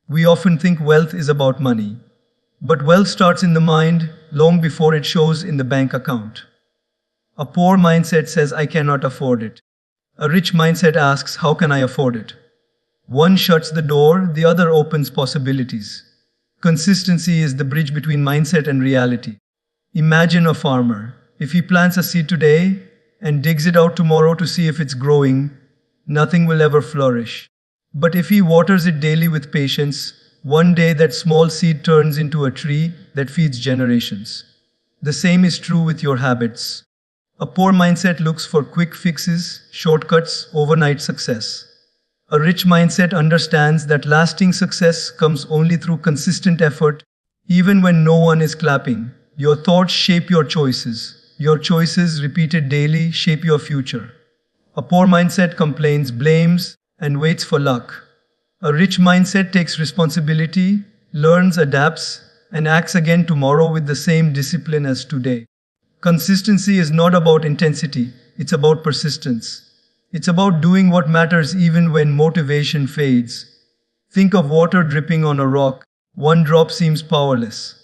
We often think wealth is about money. But wealth starts in the mind long before it shows in the bank account. A poor mindset says, I cannot afford it. A rich mindset asks, how can I afford it? One shuts the door, the other opens possibilities. Consistency is the bridge between mindset and reality. Imagine a farmer. If he plants a seed today and digs it out tomorrow to see if it's growing, nothing will ever flourish. But if he waters it daily with patience, one day that small seed turns into a tree that feeds generations. The same is true with your habits. A poor mindset looks for quick fixes, shortcuts, overnight success. A rich mindset understands that lasting success comes only through consistent effort, even when no one is clapping. Your thoughts shape your choices. Your choices, repeated daily, shape your future. A poor mindset complains, blames, and waits for luck. A rich mindset takes responsibility, learns, adapts, and acts again tomorrow with the same discipline as today. Consistency is not about intensity, it's about persistence. It's about doing what matters even when motivation fades. Think of water dripping on a rock. One drop seems powerless.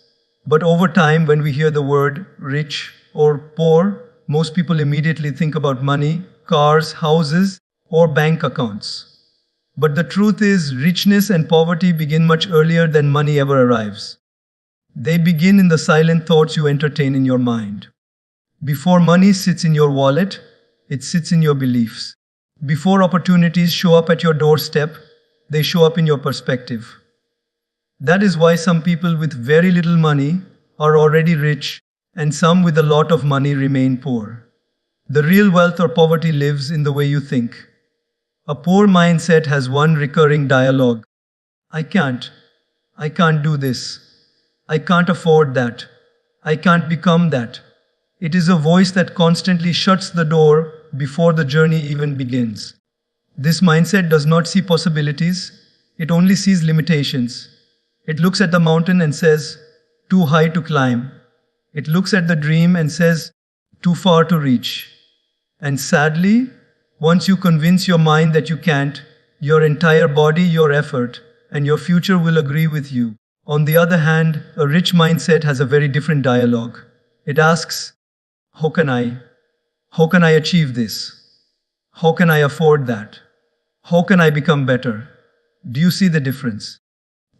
But over time, when we hear the word rich or poor, most people immediately think about money, cars, houses, or bank accounts. But the truth is, richness and poverty begin much earlier than money ever arrives. They begin in the silent thoughts you entertain in your mind. Before money sits in your wallet, it sits in your beliefs. Before opportunities show up at your doorstep, they show up in your perspective. That is why some people with very little money are already rich, and some with a lot of money remain poor. The real wealth or poverty lives in the way you think. A poor mindset has one recurring dialogue. I can't do this. I can't afford that. I can't become that. It is a voice that constantly shuts the door before the journey even begins. This mindset does not see possibilities, it only sees limitations. It looks at the mountain and says, too high to climb. It looks at the dream and says, too far to reach. And sadly, once you convince your mind that you can't, your entire body, your effort, and your future will agree with you. On the other hand, a rich mindset has a very different dialogue. It asks, how can I achieve this? How can I afford that? How can I become better? Do you see the difference?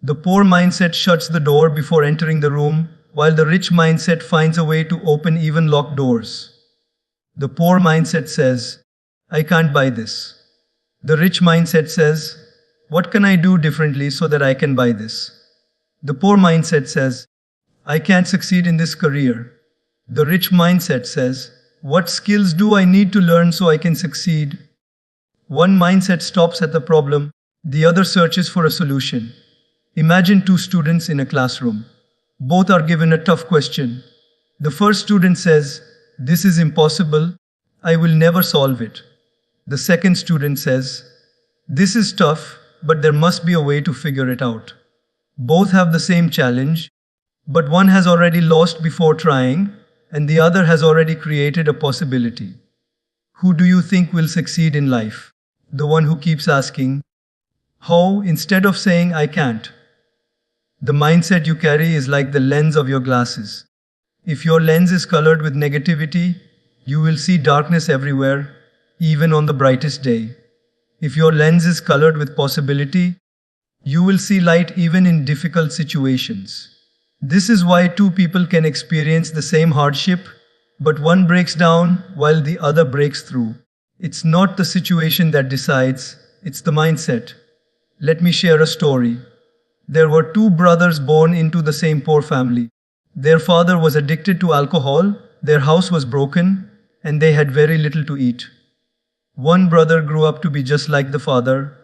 The poor mindset shuts the door before entering the room, while the rich mindset finds a way to open even locked doors. The poor mindset says, I can't buy this. The rich mindset says, what can I do differently so that I can buy this? The poor mindset says, I can't succeed in this career. The rich mindset says, what skills do I need to learn so I can succeed? One mindset stops at the problem, the other searches for a solution. Imagine two students in a classroom. Both are given a tough question. The first student says, this is impossible, I will never solve it. The second student says, this is tough, but there must be a way to figure it out. Both have the same challenge, but one has already lost before trying, and the other has already created a possibility. Who do you think will succeed in life? The one who keeps asking, how, instead of saying, I can't. The mindset you carry is like the lens of your glasses. If your lens is colored with negativity, you will see darkness everywhere, even on the brightest day. If your lens is colored with possibility, you will see light even in difficult situations. This is why two people can experience the same hardship, but one breaks down while the other breaks through. It's not the situation that decides, it's the mindset. Let me share a story. There were two brothers born into the same poor family. Their father was addicted to alcohol, their house was broken, and they had very little to eat. One brother grew up to be just like the father,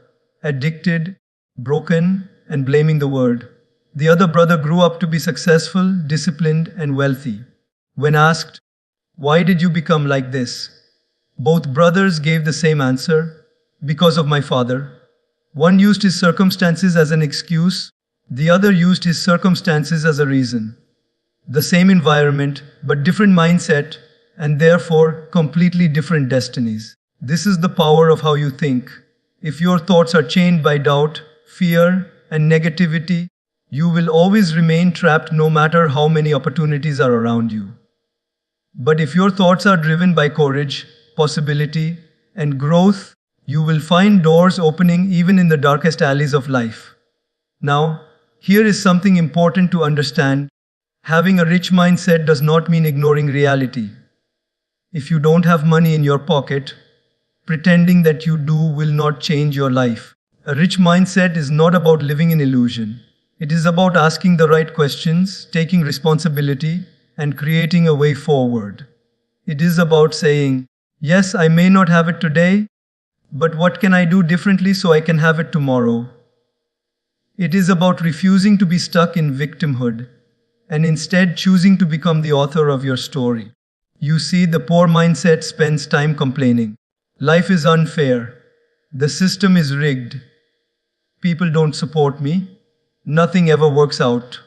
addicted, broken, and blaming the world. The other brother grew up to be successful, disciplined, and wealthy. When asked, why did you become like this? Both brothers gave the same answer, because of my father. One used his circumstances as an excuse, the other used his circumstances as a reason. The same environment, but different mindset, and therefore completely different destinies. This is the power of how you think. If your thoughts are chained by doubt, fear, and negativity, you will always remain trapped no matter how many opportunities are around you. But if your thoughts are driven by courage, possibility, and growth, you will find doors opening even in the darkest alleys of life. Now, here is something important to understand. Having a rich mindset does not mean ignoring reality. If you don't have money in your pocket, pretending that you do will not change your life. A rich mindset is not about living in illusion. It is about asking the right questions, taking responsibility, and creating a way forward. It is about saying, yes, I may not have it today, but what can I do differently so I can have it tomorrow? It is about refusing to be stuck in victimhood and instead choosing to become the author of your story. You see, the poor mindset spends time complaining. Life is unfair. The system is rigged. People don't support me. Nothing ever works out.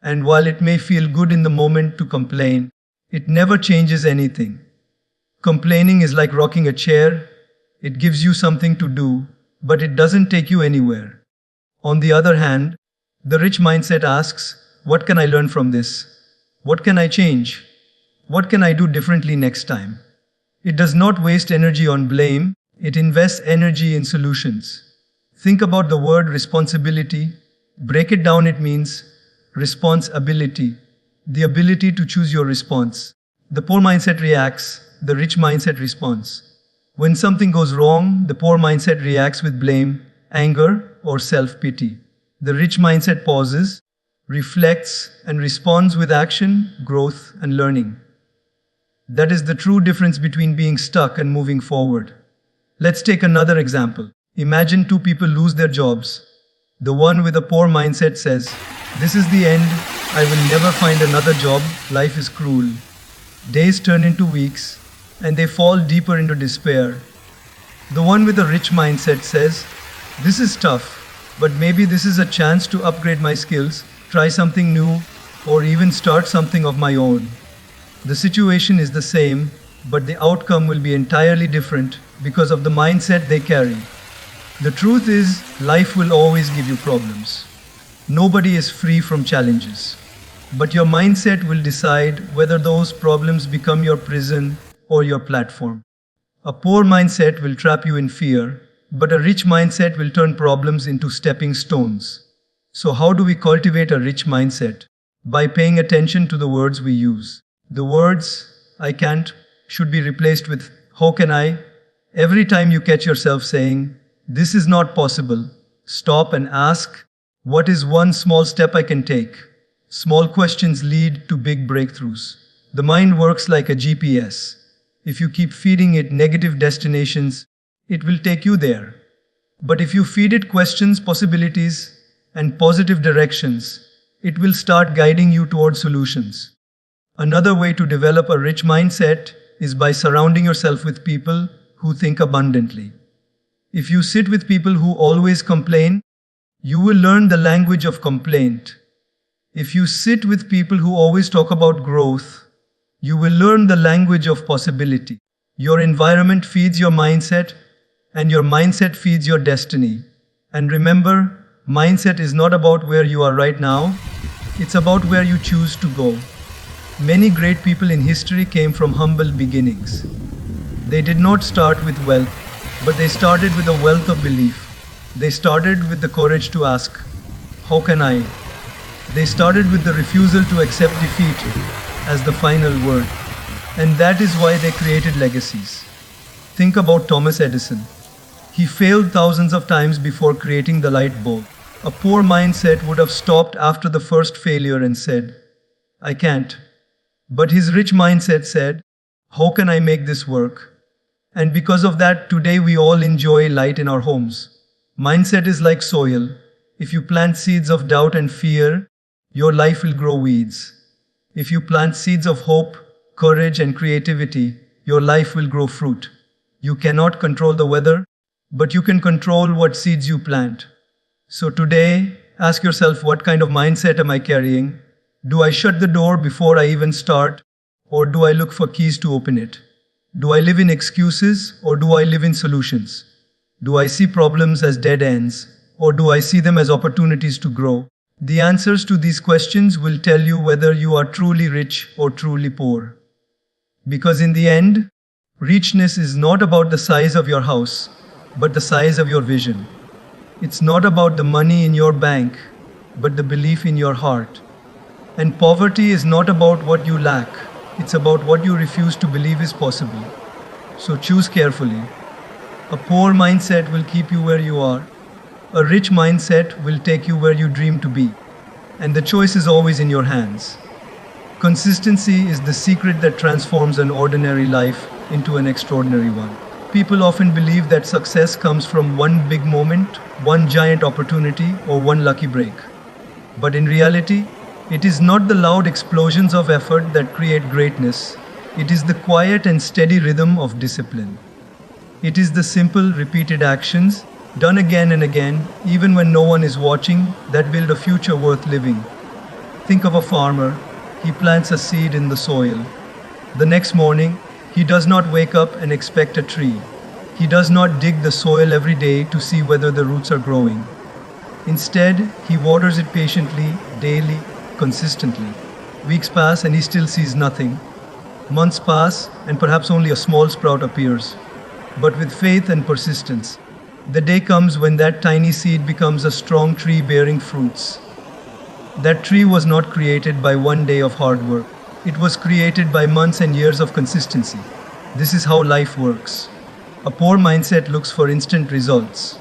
And while it may feel good in the moment to complain, it never changes anything. Complaining is like rocking a chair. It gives you something to do, but it doesn't take you anywhere. On the other hand, the rich mindset asks, what can I learn from this? What can I change? What can I do differently next time? It does not waste energy on blame, it invests energy in solutions. Think about the word responsibility. Break it down, it means responsibility, the ability to choose your response. The poor mindset reacts, the rich mindset responds. When something goes wrong, the poor mindset reacts with blame, anger, or self-pity. The rich mindset pauses, reflects, and responds with action, growth, and learning. That is the true difference between being stuck and moving forward. Let's take another example. Imagine two people lose their jobs. The one with a poor mindset says, "This is the end. I will never find another job. Life is cruel." Days turn into weeks, and they fall deeper into despair. The one with a rich mindset says, "This is tough, but maybe this is a chance to upgrade my skills, try something new, or even start something of my own." The situation is the same, but the outcome will be entirely different because of the mindset they carry. The truth is, life will always give you problems. Nobody is free from challenges. But your mindset will decide whether those problems become your prison or your platform. A poor mindset will trap you in fear, but a rich mindset will turn problems into stepping stones. So how do we cultivate a rich mindset? By paying attention to the words we use. The words, "I can't," should be replaced with, "How can I?" Every time you catch yourself saying, "This is not possible," stop and ask, "What is one small step I can take?" Small questions lead to big breakthroughs. The mind works like a GPS. If you keep feeding it negative destinations, it will take you there. But if you feed it questions, possibilities, and positive directions, it will start guiding you toward solutions. Another way to develop a rich mindset is by surrounding yourself with people who think abundantly. If you sit with people who always complain, you will learn the language of complaint. If you sit with people who always talk about growth, you will learn the language of possibility. Your environment feeds your mindset, and your mindset feeds your destiny. And remember, mindset is not about where you are right now, it's about where you choose to go. Many great people in history came from humble beginnings. They did not start with wealth, but they started with a wealth of belief. They started with the courage to ask, "How can I?" They started with the refusal to accept defeat as the final word. And that is why they created legacies. Think about Thomas Edison. He failed thousands of times before creating the light bulb. A poor mindset would have stopped after the first failure and said, "I can't." But his rich mindset said, "How can I make this work?" And because of that, today we all enjoy light in our homes. Mindset is like soil. If you plant seeds of doubt and fear, your life will grow weeds. If you plant seeds of hope, courage, and creativity, your life will grow fruit. You cannot control the weather, but you can control what seeds you plant. So today, ask yourself, what kind of mindset am I carrying? Do I shut the door before I even start, or do I look for keys to open it? Do I live in excuses, or do I live in solutions? Do I see problems as dead ends, or do I see them as opportunities to grow? The answers to these questions will tell you whether you are truly rich or truly poor. Because in the end, richness is not about the size of your house, but the size of your vision. It's not about the money in your bank, but the belief in your heart. And poverty is not about what you lack, it's about what you refuse to believe is possible. So choose carefully. A poor mindset will keep you where you are. A rich mindset will take you where you dream to be. And the choice is always in your hands. Consistency is the secret that transforms an ordinary life into an extraordinary one. People often believe that success comes from one big moment, one giant opportunity, or one lucky break. But in reality, it is not the loud explosions of effort that create greatness. It is the quiet and steady rhythm of discipline. It is the simple, repeated actions, done again and again, even when no one is watching, that build a future worth living. Think of a farmer. He plants a seed in the soil. The next morning, he does not wake up and expect a tree. He does not dig the soil every day to see whether the roots are growing. Instead, he waters it patiently, daily, consistently. Weeks pass and he still sees nothing. Months pass and perhaps only a small sprout appears. But with faith and persistence, the day comes when that tiny seed becomes a strong tree bearing fruits. That tree was not created by one day of hard work. It was created by months and years of consistency. This is how life works. A poor mindset looks for instant results.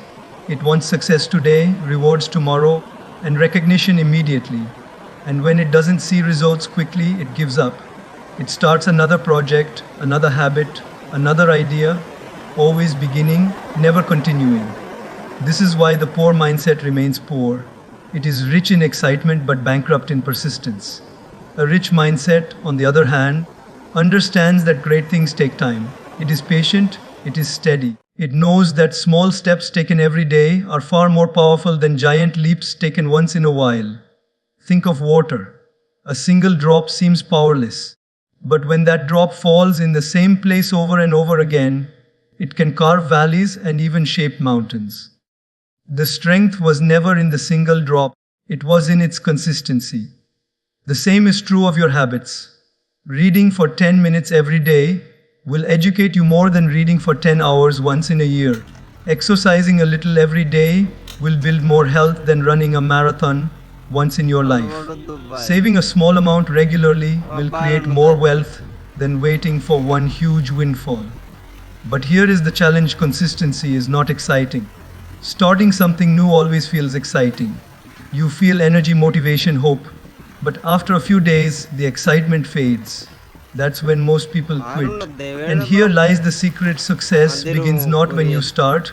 It wants success today, rewards tomorrow, and recognition immediately. And when it doesn't see results quickly, it gives up. It starts another project, another habit, another idea, always beginning, never continuing. This is why the poor mindset remains poor. It is rich in excitement but bankrupt in persistence. A rich mindset, on the other hand, understands that great things take time. It is patient, it is steady. It knows that small steps taken every day are far more powerful than giant leaps taken once in a while. Think of water. A single drop seems powerless. But when that drop falls in the same place over and over again, it can carve valleys and even shape mountains. The strength was never in the single drop, it was in its consistency. The same is true of your habits. Reading for 10 minutes every day will educate you more than reading for 10 hours once in a year. Exercising a little every day will build more health than running a marathon once in your life. Saving a small amount regularly will create more wealth than waiting for one huge windfall. But here is the challenge: consistency is not exciting. Starting something new always feels exciting. You feel energy, motivation, hope. But after a few days, the excitement fades. That's when most people quit. And here lies the secret: success begins not when you start,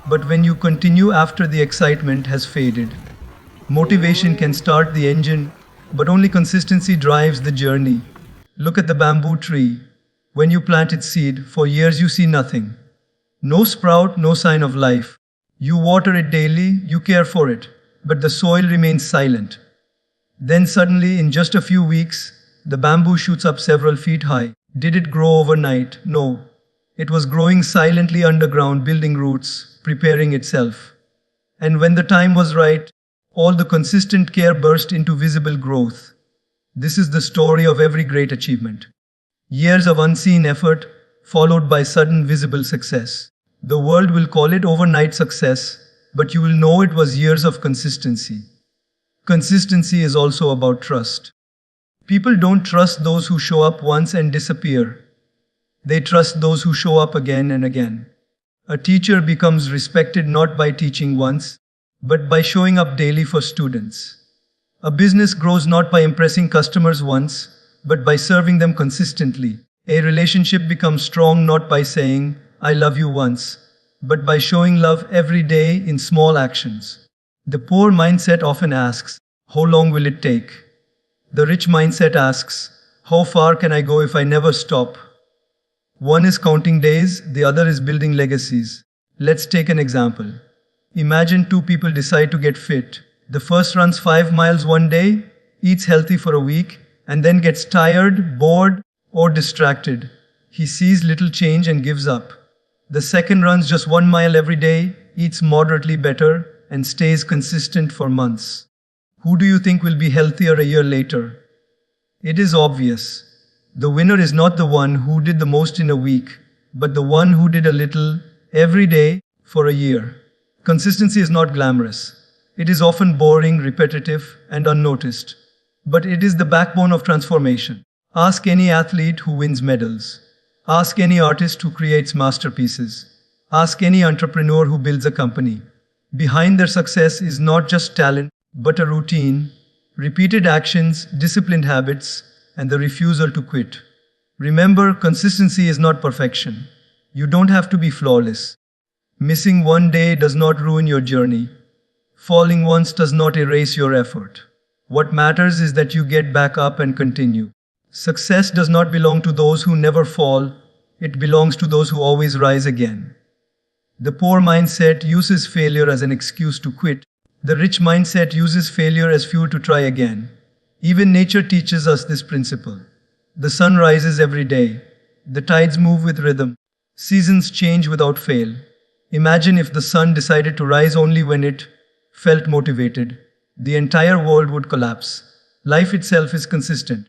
but when you continue after the excitement has faded. Motivation can start the engine, but only consistency drives the journey. Look at the bamboo tree. When you plant its seed, for years you see nothing. No sprout, no sign of life. You water it daily, you care for it, but the soil remains silent. Then suddenly, in just a few weeks, the bamboo shoots up several feet high. Did it grow overnight? No. It was growing silently underground, building roots, preparing itself. And when the time was right, all the consistent care burst into visible growth. This is the story of every great achievement. Years of unseen effort, followed by sudden visible success. The world will call it overnight success, but you will know it was years of consistency. Consistency is also about trust. People don't trust those who show up once and disappear. They trust those who show up again and again. A teacher becomes respected not by teaching once, but by showing up daily for students. A business grows not by impressing customers once, but by serving them consistently. A relationship becomes strong not by saying, "I love you" once, but by showing love every day in small actions. The poor mindset often asks, "How long will it take?" The rich mindset asks, "How far can I go if I never stop?" One is counting days, the other is building legacies. Let's take an example. Imagine two people decide to get fit. The first runs 5 miles one day, eats healthy for a week, and then gets tired, bored, or distracted. He sees little change and gives up. The second runs just 1 mile every day, eats moderately better, and stays consistent for months. Who do you think will be healthier a year later? It is obvious. The winner is not the one who did the most in a week, but the one who did a little every day for a year. Consistency is not glamorous. It is often boring, repetitive, and unnoticed. But it is the backbone of transformation. Ask any athlete who wins medals. Ask any artist who creates masterpieces. Ask any entrepreneur who builds a company. Behind their success is not just talent, but a routine, repeated actions, disciplined habits, and the refusal to quit. Remember, consistency is not perfection. You don't have to be flawless. Missing one day does not ruin your journey. Falling once does not erase your effort. What matters is that you get back up and continue. Success does not belong to those who never fall, it belongs to those who always rise again. The poor mindset uses failure as an excuse to quit. The rich mindset uses failure as fuel to try again. Even nature teaches us this principle. The sun rises every day. The tides move with rhythm. Seasons change without fail. Imagine if the sun decided to rise only when it felt motivated. The entire world would collapse. Life itself is consistent.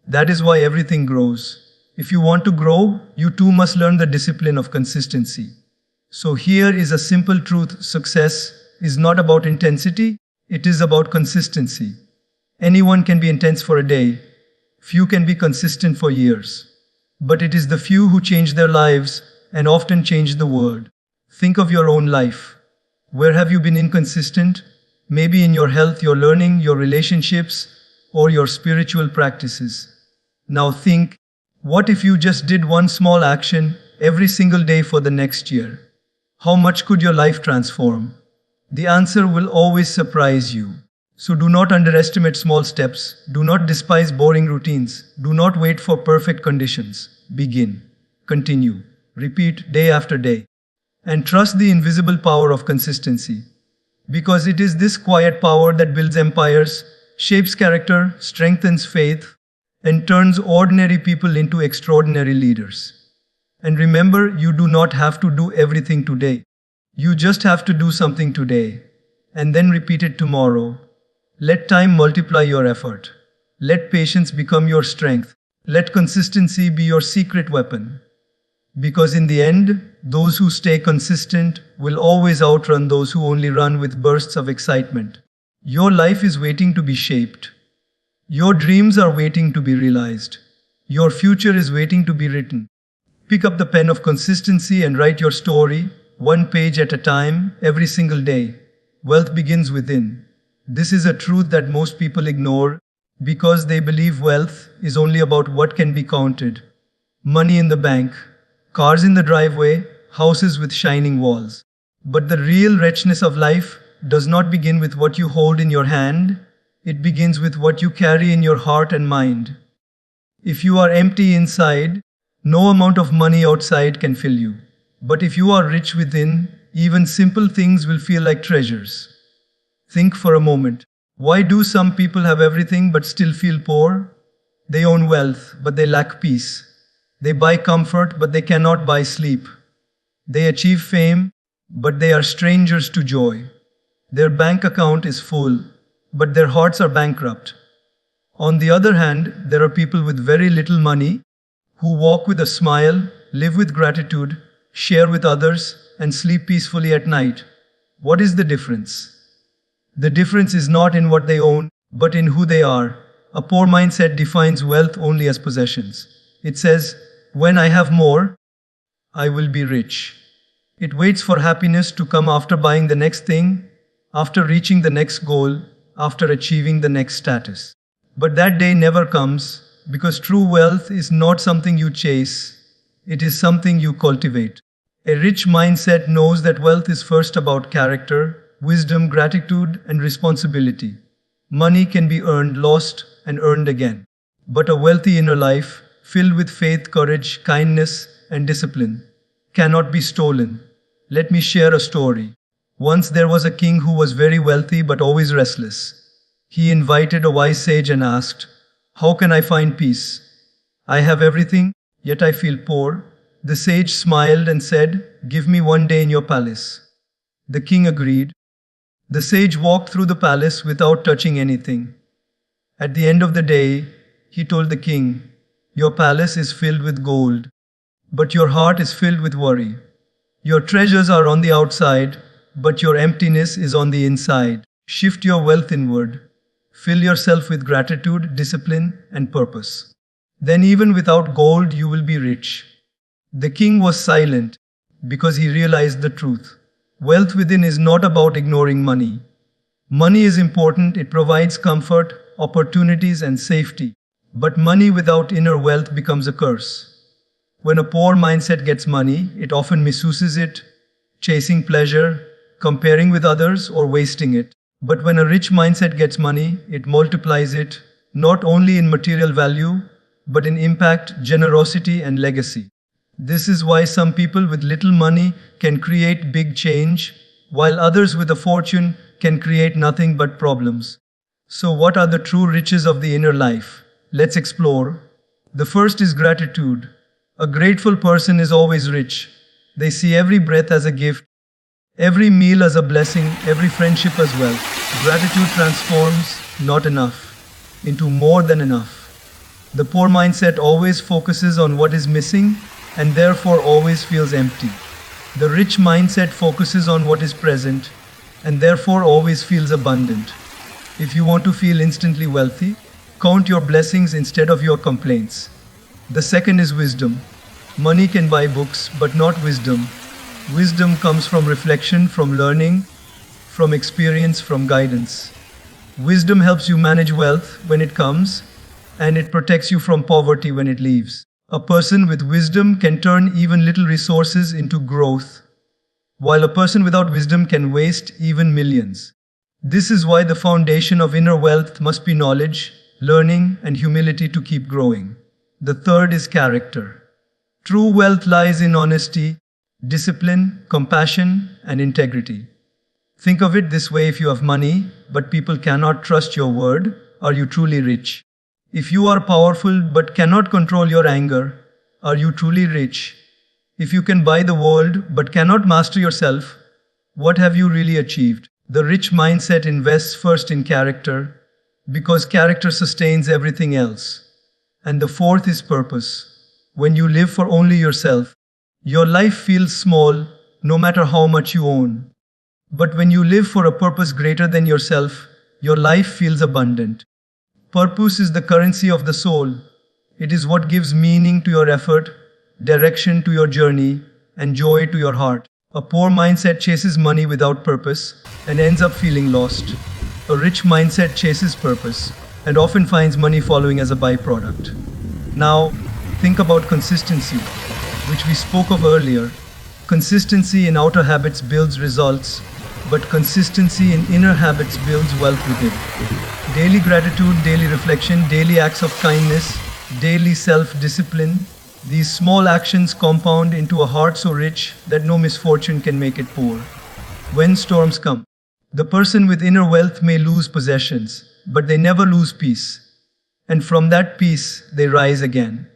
That is why everything grows. If you want to grow, you too must learn the discipline of consistency. So here is a simple truth. Success is not about intensity, it is about consistency. Anyone can be intense for a day. Few can be consistent for years. But it is the few who change their lives and often change the world. Think of your own life. Where have you been inconsistent? Maybe in your health, your learning, your relationships, or your spiritual practices. Now think, what if you just did one small action every single day for the next year? How much could your life transform? The answer will always surprise you. So do not underestimate small steps. Do not despise boring routines. Do not wait for perfect conditions. Begin. Continue. Repeat day after day. And trust the invisible power of consistency. Because it is this quiet power that builds empires, shapes character, strengthens faith, and turns ordinary people into extraordinary leaders. And remember, you do not have to do everything today. You just have to do something today, and then repeat it tomorrow. Let time multiply your effort. Let patience become your strength. Let consistency be your secret weapon. Because in the end, those who stay consistent will always outrun those who only run with bursts of excitement. Your life is waiting to be shaped. Your dreams are waiting to be realized. Your future is waiting to be written. Pick up the pen of consistency and write your story, one page at a time, every single day. Wealth begins within. This is a truth that most people ignore because they believe wealth is only about what can be counted. Money in the bank, cars in the driveway, houses with shining walls. But the real richness of life does not begin with what you hold in your hand. It begins with what you carry in your heart and mind. If you are empty inside, no amount of money outside can fill you. But if you are rich within, even simple things will feel like treasures. Think for a moment. Why do some people have everything but still feel poor? They own wealth, but they lack peace. They buy comfort, but they cannot buy sleep. They achieve fame, but they are strangers to joy. Their bank account is full, but their hearts are bankrupt. On the other hand, there are people with very little money who walk with a smile, live with gratitude, share with others, and sleep peacefully at night. What is the difference? The difference is not in what they own, but in who they are. A poor mindset defines wealth only as possessions. It says, when I have more, I will be rich. It waits for happiness to come after buying the next thing, after reaching the next goal, after achieving the next status. But that day never comes, because true wealth is not something you chase, it is something you cultivate. A rich mindset knows that wealth is first about character, wisdom, gratitude, and responsibility. Money can be earned, lost, and earned again. But a wealthy inner life, filled with faith, courage, kindness, and discipline, cannot be stolen. Let me share a story. Once there was a king who was very wealthy but always restless. He invited a wise sage and asked, "How can I find peace? I have everything, yet I feel poor." The sage smiled and said, "Give me one day in your palace." The king agreed. The sage walked through the palace without touching anything. At the end of the day, he told the king, "Your palace is filled with gold, but your heart is filled with worry. Your treasures are on the outside, but your emptiness is on the inside. Shift your wealth inward. Fill yourself with gratitude, discipline, and purpose. Then, even without gold, you will be rich." The king was silent because he realized the truth. Wealth within is not about ignoring money. Money is important, it provides comfort, opportunities, and safety. But money without inner wealth becomes a curse. When a poor mindset gets money, it often misuses it, chasing pleasure, comparing with others, or wasting it. But when a rich mindset gets money, it multiplies it, not only in material value, but in impact, generosity, and legacy. This is why some people with little money can create big change, while others with a fortune can create nothing but problems. So, what are the true riches of the inner life? Let's explore. The first is gratitude. A grateful person is always rich. They see every breath as a gift, every meal as a blessing, every friendship as wealth. Gratitude transforms not enough into more than enough. The poor mindset always focuses on what is missing and therefore always feels empty. The rich mindset focuses on what is present and therefore always feels abundant. If you want to feel instantly wealthy, count your blessings instead of your complaints. The second is wisdom. Money can buy books, but not wisdom. Wisdom comes from reflection, from learning, from experience, from guidance. Wisdom helps you manage wealth when it comes, and it protects you from poverty when it leaves. A person with wisdom can turn even little resources into growth, while a person without wisdom can waste even millions. This is why the foundation of inner wealth must be knowledge, learning, and humility to keep growing. The third is character. True wealth lies in honesty, discipline, compassion, and integrity. Think of it this way: if you have money, but people cannot trust your word, are you truly rich? If you are powerful but cannot control your anger, are you truly rich? If you can buy the world but cannot master yourself, what have you really achieved? The rich mindset invests first in character, because character sustains everything else. And the fourth is purpose. When you live for only yourself, your life feels small, no matter how much you own. But when you live for a purpose greater than yourself, your life feels abundant. Purpose is the currency of the soul. It is what gives meaning to your effort, direction to your journey, and joy to your heart. A poor mindset chases money without purpose and ends up feeling lost. A rich mindset chases purpose and often finds money following as a byproduct. Now, think about consistency, which we spoke of earlier. Consistency in outer habits builds results, but consistency in inner habits builds wealth within. Daily gratitude, daily reflection, daily acts of kindness, daily self-discipline. These small actions compound into a heart so rich that no misfortune can make it poor. When storms come, the person with inner wealth may lose possessions, but they never lose peace. And from that peace, they rise again.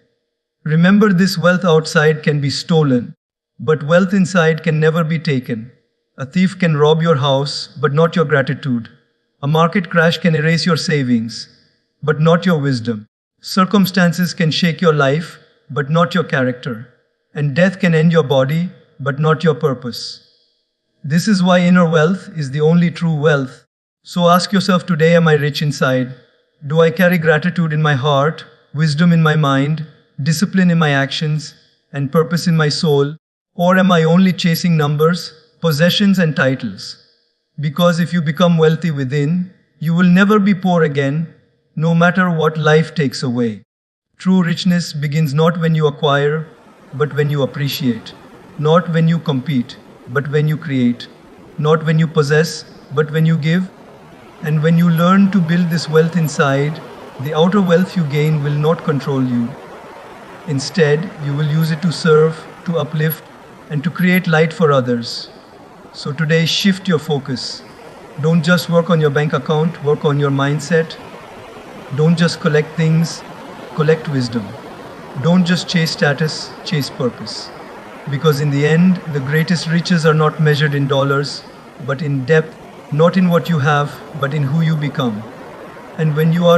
Remember this: wealth outside can be stolen, but wealth inside can never be taken. A thief can rob your house, but not your gratitude. A market crash can erase your savings, but not your wisdom. Circumstances can shake your life, but not your character. And death can end your body, but not your purpose. This is why inner wealth is the only true wealth. So ask yourself today: am I rich inside? Do I carry gratitude in my heart, wisdom in my mind, discipline in my actions, and purpose in my soul? Or am I only chasing numbers, possessions, and titles? Because if you become wealthy within, you will never be poor again, no matter what life takes away. True richness begins not when you acquire, but when you appreciate. Not when you compete, but when you create. Not when you possess, but when you give. And when you learn to build this wealth inside, the outer wealth you gain will not control you. Instead, you will use it to serve, to uplift, and to create light for others. So today, shift your focus. Don't just work on your bank account, work on your mindset. Don't just collect things, collect wisdom. Don't just chase status, chase purpose. Because in the end, the greatest riches are not measured in dollars, but in depth, not in what you have, but in who you become. And when you are